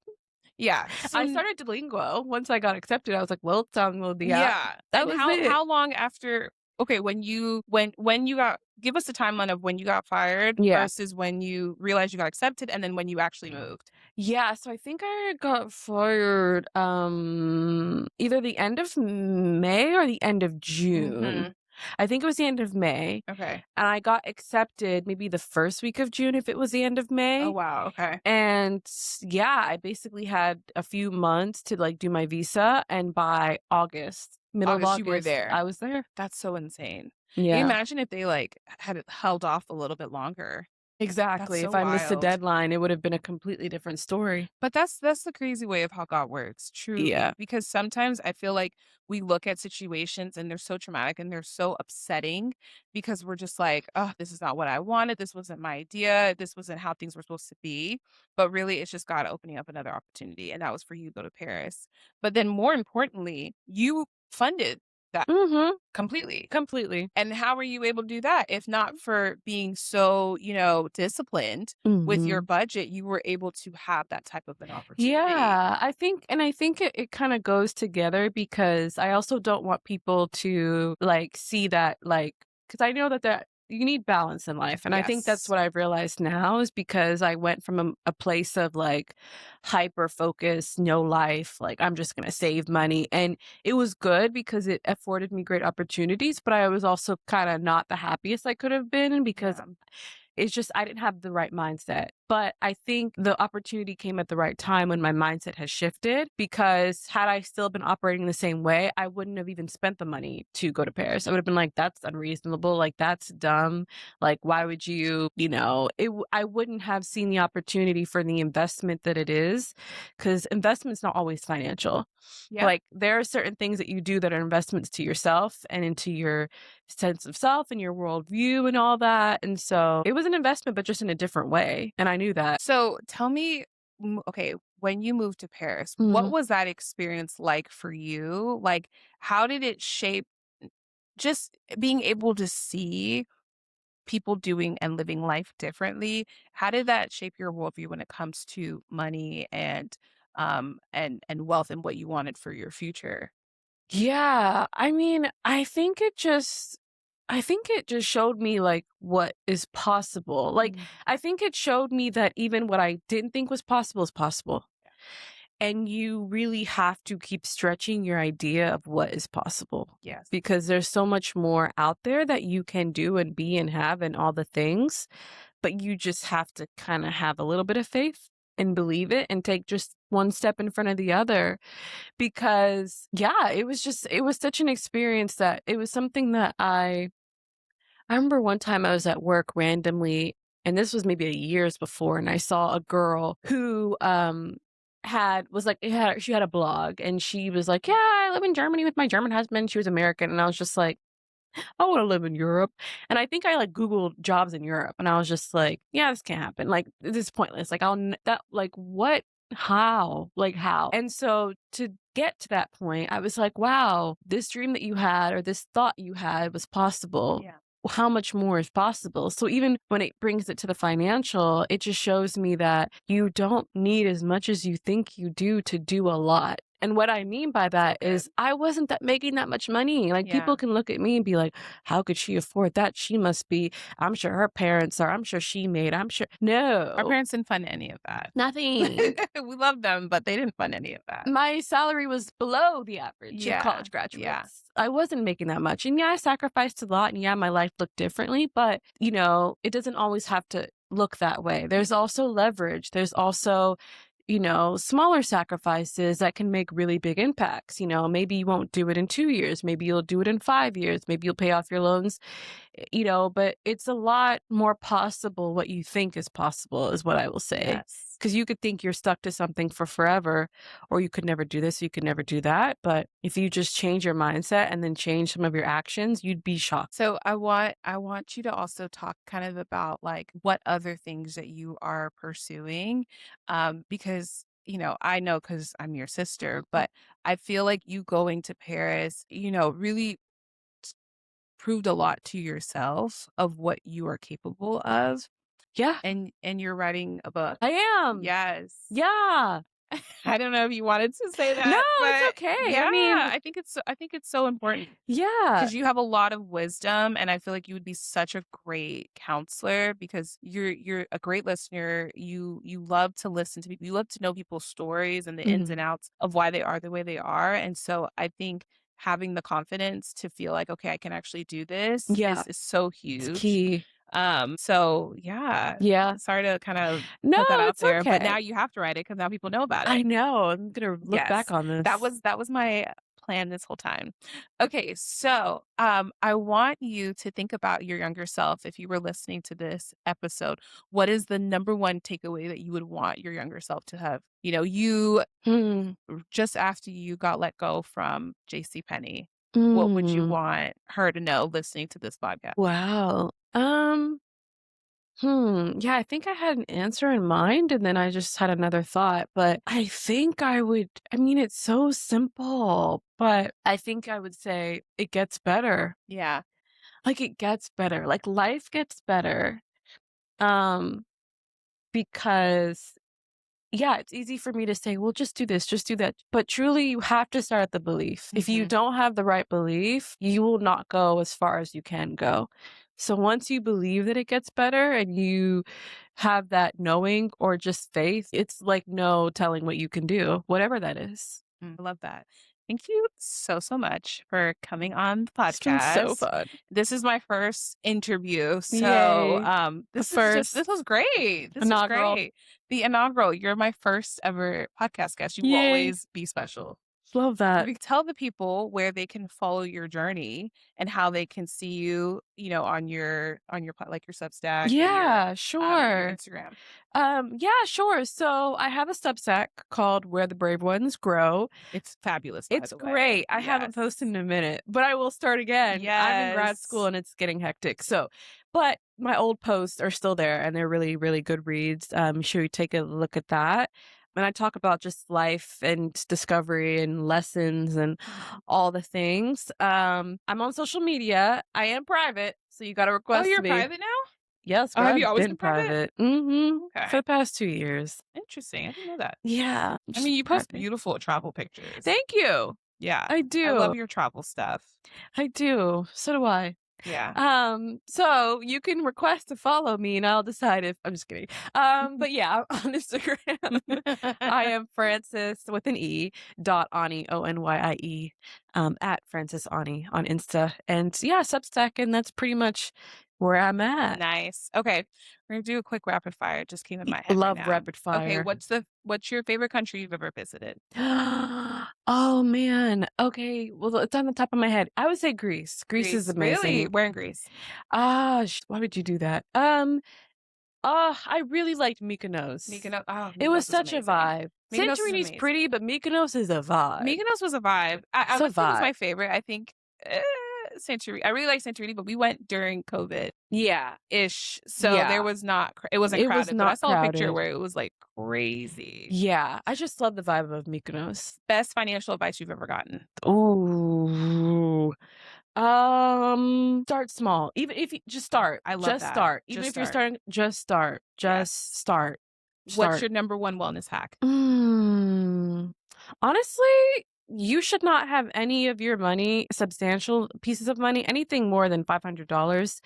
Yeah.
I started Duolingo. Once I got accepted, I was like, "Well, download the app."
Yeah.
That
And
was it.
how long after okay, when you got give us the timeline of when you got fired
Yeah.
versus when you realized you got accepted and then when you actually moved.
Yeah, so I think I got fired, either the end of May or the end of June.
Mhm.
I think it was the end of May,
Okay.
and I got accepted maybe the first week of June if it was the end of
Oh,
May.
wow. Okay.
And yeah, I basically had a few months to like do my visa, and by August, middle of
August, you were
August,
there.
I was there.
That's so insane. Can you
Yeah,
imagine if they, like, had it held off a little bit longer? That's
exactly.
so
If I missed the
wild.
deadline, it would have been a completely different story.
But that's the crazy way of how God works,
Yeah.
truly, because sometimes I feel like we look at situations and they're so traumatic and they're so upsetting because we're just like, "Oh, this is not what I wanted. This wasn't my idea. This wasn't how things were supposed to be." But really, it's just God opening up another opportunity, and that was for you to go to Paris. But then more importantly, you funded that
Mhm.
completely.
Completely.
And how were you able to do that? If not for being so, disciplined with your
Mhm.
budget, you were able to have that type of an opportunity.
Yeah, I think it kind of goes together because I also don't want people to like see that like because I know that you need balance in life. And I think that's
Yes.
what I've realized now is because I went from a place of like hyper focus, no life, like I'm just going to save money. And it was good because it afforded me great opportunities, but I was also kind of not the happiest I could have been because
Yeah.
It's just I didn't have the right mindset. But I think the opportunity came at the right time when my mindset has shifted, because had I still been operating the same way, I wouldn't have even spent the money to go to Paris. I would have been like, that's unreasonable. Like, that's dumb. Like, why would you, I wouldn't have seen the opportunity for the investment that it is, because investment's not always financial.
Yeah.
Like, there are certain things that you do that are investments to yourself and into your sense of self and your worldview and all that. And so it was an investment, but just in a different way. And I knew that.
So tell me, okay, when you moved to Paris, what
Mhm.
was that experience like for you? Like, how did it shape just being able to see people doing and living life differently? How did that shape your worldview when it comes to money and wealth and what you wanted for your future?
Yeah. I mean, I think it just showed me like what is possible. Like,
Mm.
I think it showed me that even what I didn't think was possible is possible. And you really have to keep stretching your idea of what is possible,
Yes.
because there's so much more out there that you can do and be and have and all the things, but you just have to kind of have a little bit of faith and believe it and take just one step in front of the other. Because yeah, it was such an experience that it was something that I remember one time I was at work randomly, and this was maybe years before, and I saw a girl who she had a blog, and she was like, "Yeah, I live in Germany with my German husband." She was American, and I was just like, "I want to live in Europe." And I think I like Googled jobs in Europe, and I was just like, "Yeah, this can't happen. Like, this is pointless. Like, that like what? How? Like how?" And so to get to that point, I was like, "Wow, this dream that you had or this thought you had was possible.
Yeah.
How much more is possible?" So even when it brings it to the financial, it just shows me that you don't need as much as you think you do a lot. And what I mean by
So
that
good.
is I wasn't that making that much money. Like,
Yeah.
people can look at me and be like, how could she afford that? She must be, I'm sure her parents are, I'm sure she made, I'm sure.
Our
No,
parents didn't fund any of that.
nothing.
We love them, but they didn't fund any of that.
My salary was below the average of
Yeah.
college
Yeah.
graduates. I wasn't making that much. And yeah, I sacrificed a lot. And yeah, my life looked differently, but it doesn't always have to look that way.
Yeah.
There's also leverage. There's also, smaller sacrifices that can make really big impacts. Maybe you won't do it in 2 years. Maybe you'll do it in 5 years. Maybe you'll pay off your loans, but it's a lot more possible what you think is possible, is what I will say.
Yes.
Because you could think you're stuck to something for forever, or you could never do this, you could never do that. But if you just change your mindset and then change some of your actions, you'd be shocked.
So I want you to also talk kind of about like what other things that you are pursuing, because I know because I'm your sister, but I feel like you going to Paris, really proved a lot to yourself of what you are capable of,
Yeah,
and you're writing a book.
I am.
Yes.
Yeah.
I don't know if you wanted to say
No,
that,
it's
but
okay. I
yeah,
mean,
I think it's so important.
yeah.
'Cause you have a lot of wisdom, and I feel like you would be such a great counselor because you're a great listener. You love to listen to people. You love to know people's stories and the ins and
Mhm.
outs of why they are the way they are, and so I think having the confidence to feel like, "Okay, I can actually do this,"
Yeah,
is so
it's
huge.
key.
So yeah,
Yeah.
sorry to kind of
No,
put that out
it's
there, but now
okay.
you have to write it because now people know about
I
it.
know. I'm gonna look back
Yes,
on
that
this.
was that was my plan this whole time. Okay, so, I want you to think about your younger self if you were listening to this episode. What is the number one takeaway that you would want your younger self to have? You
Mm,
just after you got let go from JCPenney, what would you
mm.
want her to know listening to this podcast?
Wow. Yeah, I think I had an answer in mind and then I just had another thought, but I think I mean, it's so simple, but I think I would say it gets better.
Yeah.
Like, it gets better. Like, life gets better. Um, because yeah, it's easy for me to say, well, just do this, just do that. But truly, you have to start at the belief. If you
Mhm.
don't have the right belief, you will not go as far as you can go. So once you believe that it gets better and you have that knowing or just faith, it's like no telling what you can do, whatever that is.
I love that. Thank you so, so much for coming on the
It's been so
podcast.
fun.
This is my first interview, so,
Yay. The
this
first
was great. This was
inaugural.
great. The inaugural, you're my first ever podcast guest. You will
Yay.
always be special.
Love that.
We tell the people where they can follow your journey and how they can see you, on your like your Substack
Yeah,
and your
sure.
Instagram.
Yeah, sure. So I have a Substack called Where the Brave Ones Grow.
It's fabulous, by
It's
the way.
great. I haven't
Yes.
posted in a minute, but I will start again. I'm in grad school
Yes.
and it's getting hectic. So, but my old posts are still there and they're really, really good reads. Should we take a look at that? And I talk about just life and discovery and lessons and all the things. I'm on social media. I am private, so you got to
Oh,
request
you're
me.
private now?
Yes,
Oh,
girl,
have you
I've
always
been
been private?
private. For
Okay.
the past 2 years.
Interesting. I didn't know that.
Yeah,
I
just
mean, you post
private.
beautiful travel pictures.
Thank you.
Yeah.
I
I
do.
love your travel stuff.
I do. So do I.
Yeah.
So you can request to follow me and I'll decide if I'm just kidding. But yeah, on Instagram, I am Francis with an E dot Ani, Onye, at Francis Ani on Insta. And yeah, Substack, and that's pretty much where I'm at.
Nice. Okay. We're gonna do a quick rapid fire. It just came in my head right
Love
now.
rapid
Okay,
fire.
what's your favorite country you've ever visited?
Oh man. Okay. Well, it's on the top of my head. I would say Greece. Greece is
Greece. Really?
amazing.
Where in Greece?
Why would you do that? I really liked Mykonos.
Mykonos. Oh,
It was
Mykonos is
such a
amazing.
vibe.
Mykonos is
Santorini's pretty,
amazing.
but Mykonos is a vibe.
Mykonos was a vibe. I
It's a
wouldn't say it was
vibe.
my favorite. I think eh, Santorini. I really like Santorini, but we went during COVID
Yeah.
ish, so there
Yeah.
was not. It wasn't
It was
crowded, but I
not
saw a picture
crowded.
where it was like crazy.
Yeah. I just love the vibe of Mykonos.
Best financial advice you've ever gotten?
Ooh. Start small. Even if you just start.
I love
Just
that.
start. Even
Just
if you're
start.
starting, just start.
Yes.
Just start.
What's
Start.
your number one wellness hack?
Mm. Honestly, you should not have any of your money, substantial pieces of money, anything more than $500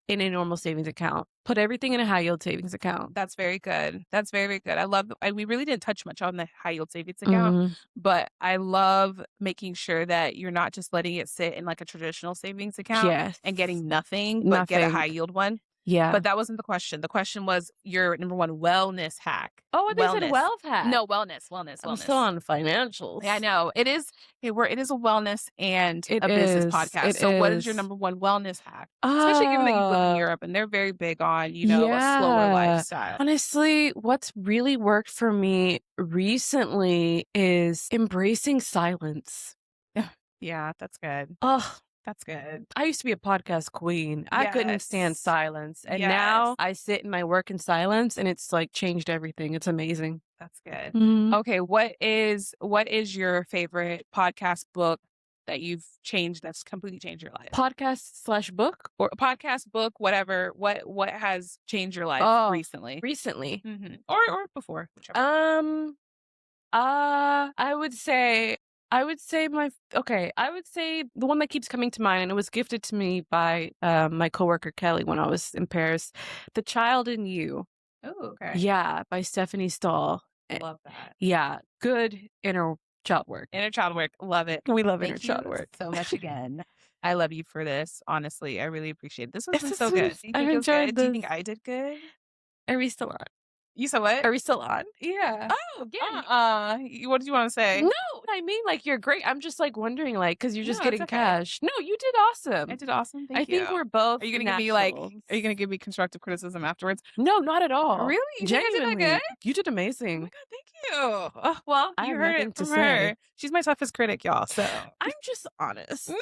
in a normal savings account. Put everything in a high yield savings account.
That's very good. That's very, very good. I love. We really didn't touch much on the high yield savings account,
Mhm.
but I love making sure that you're not just letting it sit in like a traditional savings account
Yes.
and getting nothing, but get a
Nothing.
high yield one.
Yeah.
But that wasn't the question. The question was your number one wellness hack.
Oh, they said
Wellness.
wealth hack.
No, wellness, wellness,
I'm still
wellness.
on financials.
Yeah, I know. It is it is a wellness and
It
a business
is.
podcast.
It
So what is your
is.
number one wellness hack? Especially given that you live in Europe and they're very big on, a slower
Yeah.
lifestyle.
Honestly, what's really worked for me recently is embracing silence.
Yeah, that's good.
Oh,
That's good.
I used to be a podcast queen. I couldn't stand
Yes.
silence. And
Yes.
now I sit in my work in silence and it's like changed everything. It's amazing.
That's good.
Mhm.
Okay, what is your favorite podcast book that you've changed that's completely changed your life?
Podcast/book?
Or a podcast, book, whatever. What has changed your life
Oh,
recently?
recently.
Or before, whichever.
I would say I would say the one that keeps coming to mind, and it was gifted to me by my coworker Kelly when I was in Paris. The Child in You.
Oh, okay.
Yeah, by Stephanie Stahl.
Love that.
Yeah, good inner child work.
Inner child work. Love it.
We love inner
Thank
child
you
work.
so much again. I love you for this. Honestly, I really appreciate it. This has
This
been
is
so good. Do you
I've
think it was
enjoyed
good? Do you think
this.
I did good?
Are we still on?
You said what?
Are we still on?
Yeah.
Oh, yeah.
What did you want to say?
No, I mean, like, you're great. I'm just like wondering, like, because you're just
No, it's
getting
okay.
cash. No, you did awesome.
I did awesome. Thank
I
you.
think we're both
Are you gonna give me like?
naturals.
Are you gonna give me constructive criticism afterwards?
No, not at all.
Really? You think I did that
Genuinely,
good?
you did
Oh my
amazing.
god, thank you. Oh, well,
I
you
have
heard
nothing
it
to
from
say.
her. She's my toughest critic, y'all. So
I'm just honest.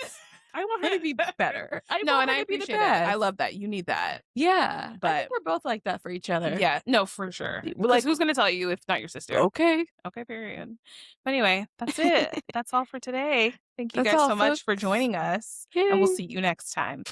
I want her to be better. I
no,
want
and
her
I
to be the
appreciate it.
best.
I love that. You need that.
Yeah, I
But-
think we're both like that for each other.
Yeah, no, for sure.
We're
Like,
like-
who's gonna tell you if not your sister?
Okay.
Okay, period. But anyway, that's it. That's all for today. Thank you
That's
guys
all,
so much for
folks.
joining us, and we'll
Yay.
see you next time.